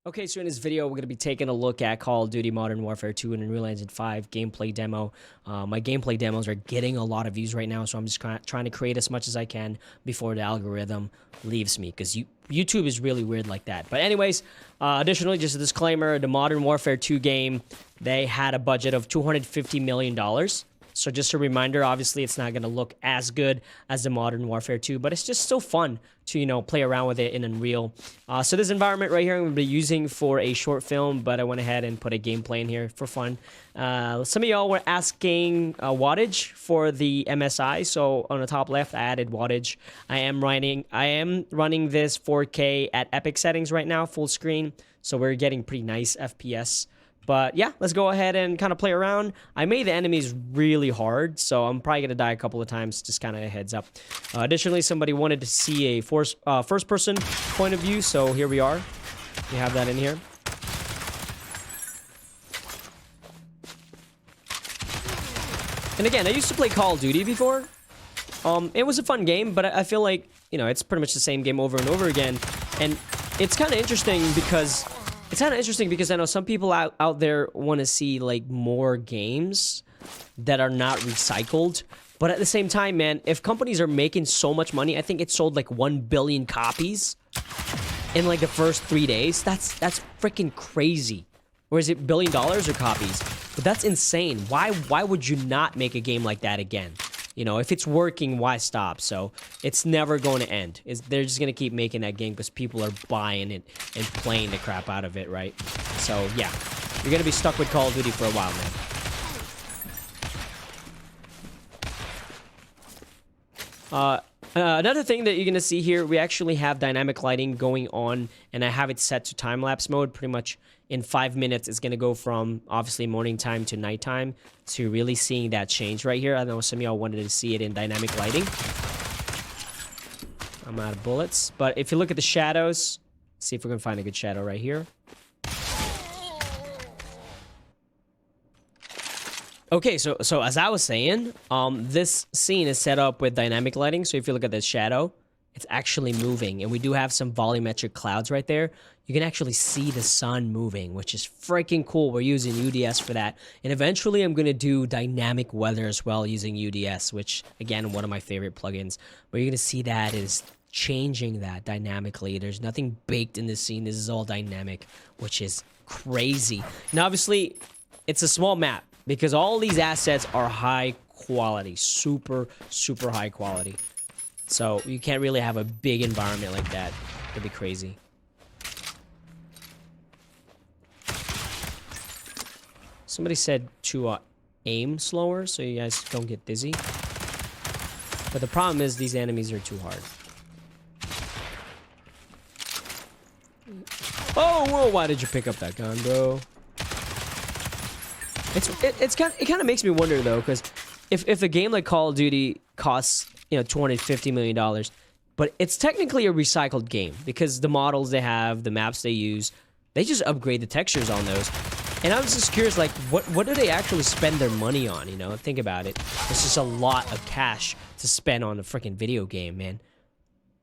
Okay, so in this video, we're going to be taking a look at Call of Duty Modern Warfare 2 and Unreal Engine 5 gameplay demo. My gameplay demos are getting a lot of views right now, so I'm just trying to create as much as I can before the algorithm leaves me, because YouTube is really weird like that. But anyways, additionally, just a disclaimer, the Modern Warfare 2 game, they had a budget of $250 million. So just a reminder, obviously it's not going to look as good as the Modern Warfare 2, but it's just still fun to, you know, play around with it in Unreal. So this environment right here I'm going to be using for a short film, but I went ahead and put a gameplay in here for fun. Some of y'all were asking wattage for the MSI, so on the top left I added wattage. I am running this 4K at epic settings right now, full screen, so we're getting pretty nice FPS. But yeah, let's go ahead and kind of play around. I made the enemies really hard, so I'm probably going to die a couple of times, just kind of a heads up. Additionally, somebody wanted to see a first-person point of view, so here we are. We have that in here. And again, I used to play Call of Duty before. It was a fun game, but I feel like, you know, it's pretty much the same game over and over again. And it's kind of interesting because... I know some people out there want to see, like, more games that are not recycled. But at the same time, man, if companies are making so much money, I think it sold, like, 1 billion copies in, like, the first 3 days. That's freaking crazy. Or is it $1 billion or copies? But that's insane. Why would you not make a game like that again? You know, if it's working, why stop? So it's never going to end. They're just going to keep making that game because people are buying it and playing the crap out of it, right? So, yeah. You're going to be stuck with Call of Duty for a while, man. Another thing that you're going to see here, we actually have dynamic lighting going on, and I have it set to time-lapse mode. Pretty much in 5 minutes, it's going to go from, obviously, morning time to nighttime. So you're really seeing that change right here. I know some of y'all wanted to see it in dynamic lighting. I'm out of bullets. But if you look at the shadows, see if we can find a good shadow right here. Okay, so as I was saying, this scene is set up with dynamic lighting. So if you look at this shadow, it's actually moving. And we do have some volumetric clouds right there. You can actually see the sun moving, which is freaking cool. We're using UDS for that. And eventually I'm going to do dynamic weather as well using UDS, which, again, one of my favorite plugins. But you're going to see that is changing that dynamically. There's nothing baked in this scene. This is all dynamic, which is crazy. Now, obviously, it's a small map, because all these assets are high quality, super, super high quality. So you can't really have a big environment like that. It'd be crazy. Somebody said to aim slower so you guys don't get dizzy. But the problem is these enemies are too hard. Oh, whoa, why did you pick up that gun, bro? It kind of makes me wonder though, because if a game like Call of Duty costs, you know, $250 million, but it's technically a recycled game because the models they have, the maps they use, they just upgrade the textures on those. And I was just curious, like, what do they actually spend their money on? You know, think about it. It's just a lot of cash to spend on a freaking video game, man.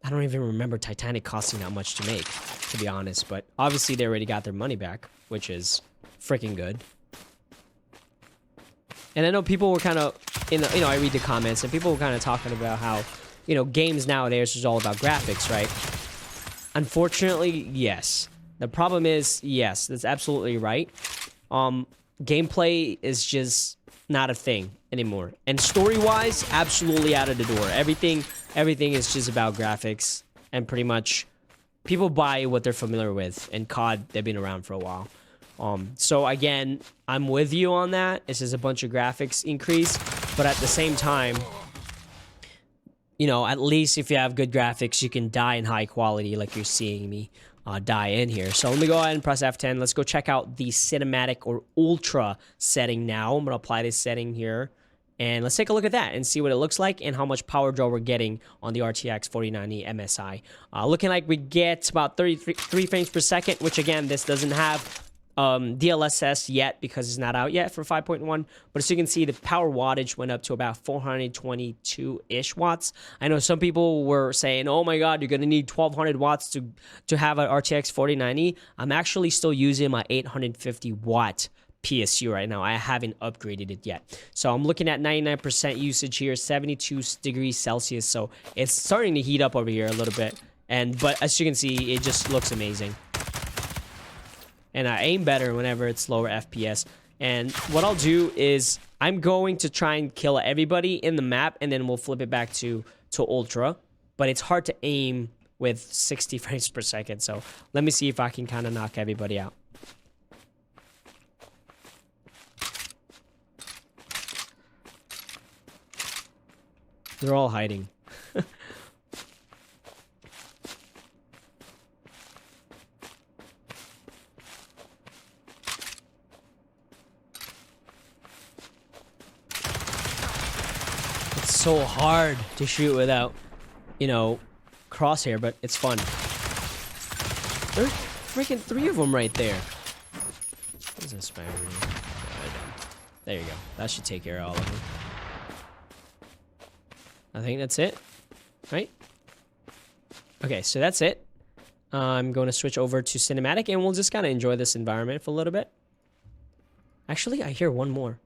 I don't even remember Titanic costing that much to make, to be honest. But obviously they already got their money back, which is freaking good. And I know people were kind of, you know, I read the comments, and people were kind of talking about how, you know, games nowadays is all about graphics, right? Unfortunately, yes. The problem is, yes, that's absolutely right. Gameplay is just not a thing anymore. And story-wise, absolutely out of the door. Everything is just about graphics, and pretty much people buy what they're familiar with. And COD, they've been around for a while. So again, I'm with you on that. It's just a bunch of graphics increase, but at the same time, you know, at least if you have good graphics, you can die in high quality like you're seeing me die in here. So let me go ahead and press F10. Let's go check out the cinematic or ultra setting now. I'm going to apply this setting here. And let's take a look at that and see what it looks like and how much power draw we're getting on the RTX 4090 MSI. Looking like we get about 33 frames per second, which again, this doesn't have DLSS yet because it's not out yet for 5.1. But as you can see, the power wattage went up to about 422-ish watts. I know some people were saying, oh my God, you're going to need 1200 watts to have an RTX 4090. I'm actually still using my 850 watt PSU right now. I haven't upgraded it yet. So I'm looking at 99% usage here, 72 degrees Celsius. So it's starting to heat up over here a little bit. But as you can see, it just looks amazing. And I aim better whenever it's lower FPS. And what I'll do is I'm going to try and kill everybody in the map, and then we'll flip it back to Ultra. But it's hard to aim with 60 frames per second. So let me see if I can kind of knock everybody out. They're all hiding. So hard to shoot without, you know, crosshair, but it's fun. There's freaking 3 of them right there. What is this? There you go. That should take care of all of them. I think that's it, right? Okay, so that's it. I'm going to switch over to cinematic, and we'll just kind of enjoy this environment for a little bit. Actually, I hear one more.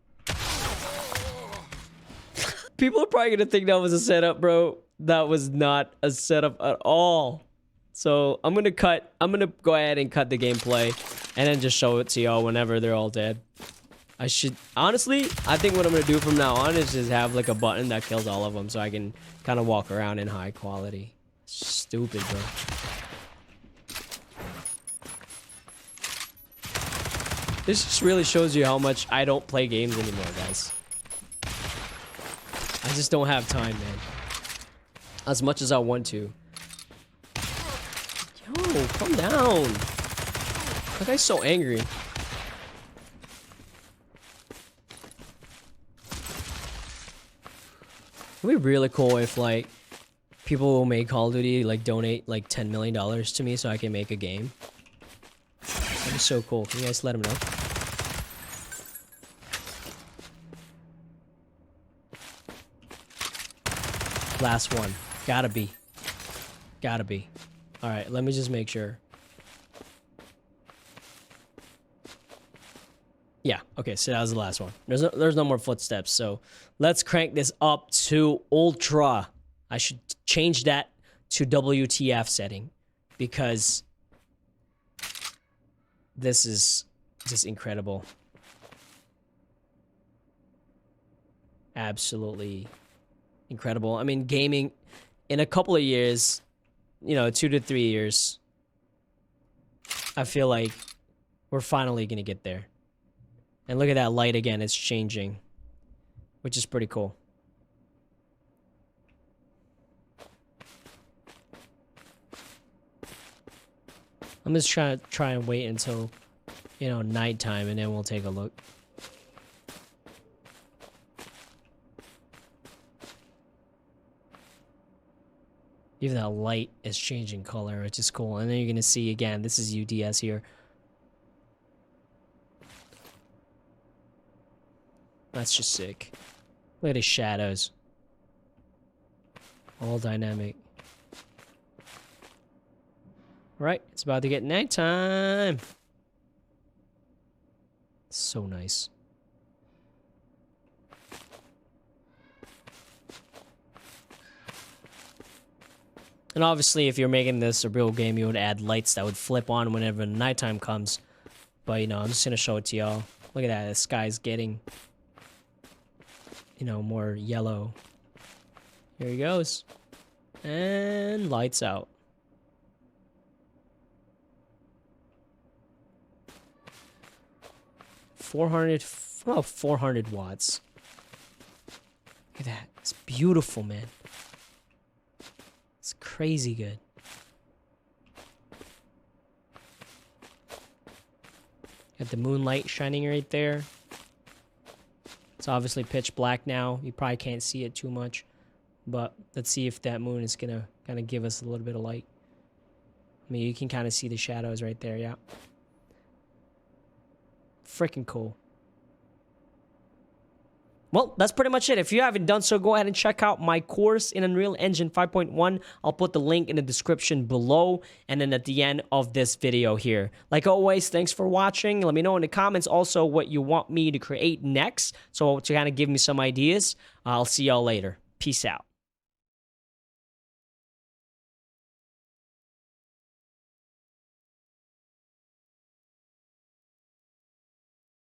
People are probably gonna think that was a setup, bro. That was not a setup at all. So I'm gonna go ahead and cut the gameplay and then just show it to y'all whenever they're all dead. I should, honestly, I think what I'm gonna do from now on is just have like a button that kills all of them so I can kind of walk around in high quality. Stupid, bro. This just really shows you how much I don't play games anymore, guys. I just don't have time, man. As much as I want to. Yo, calm down. That guy's so angry. It'd be really cool if, like, people will make Call of Duty, like, donate, like, $10 million to me so I can make a game. That'd be so cool. Can you guys let them know? Last one. Gotta be. Gotta be. Alright, let me just make sure. Yeah, okay, so that was the last one. There's no more footsteps, so let's crank this up to Ultra. I should change that to WTF setting because this is just incredible. Absolutely incredible. I mean, gaming in a couple of years, you know, 2 to 3 years, I feel like we're finally gonna get there. And look at that light again, it's changing, which is pretty cool. I'm just trying to and wait until, you know, nighttime, and then we'll take a look. Even that light is changing color, which is cool. And then you're gonna see again, this is UDS here. That's just sick. Look at his shadows. All dynamic. Right, it's about to get nighttime. So nice. And obviously, if you're making this a real game, you would add lights that would flip on whenever nighttime comes. But, you know, I'm just gonna show it to y'all. Look at that, the sky's getting, you know, more yellow. Here he goes. And lights out. About 400 watts. Look at that. It's beautiful, man. It's crazy good. Got the moonlight shining right there. It's obviously pitch black now. You probably can't see it too much. But let's see if that moon is gonna kind of give us a little bit of light. I mean, you can kind of see the shadows right there, yeah. Freaking cool. Well, that's pretty much it. If you haven't done so, go ahead and check out my course in Unreal Engine 5.1. I'll put the link in the description below and then at the end of this video here. Like always, thanks for watching. Let me know in the comments also what you want me to create next, so to kind of give me some ideas. I'll see y'all later. Peace out.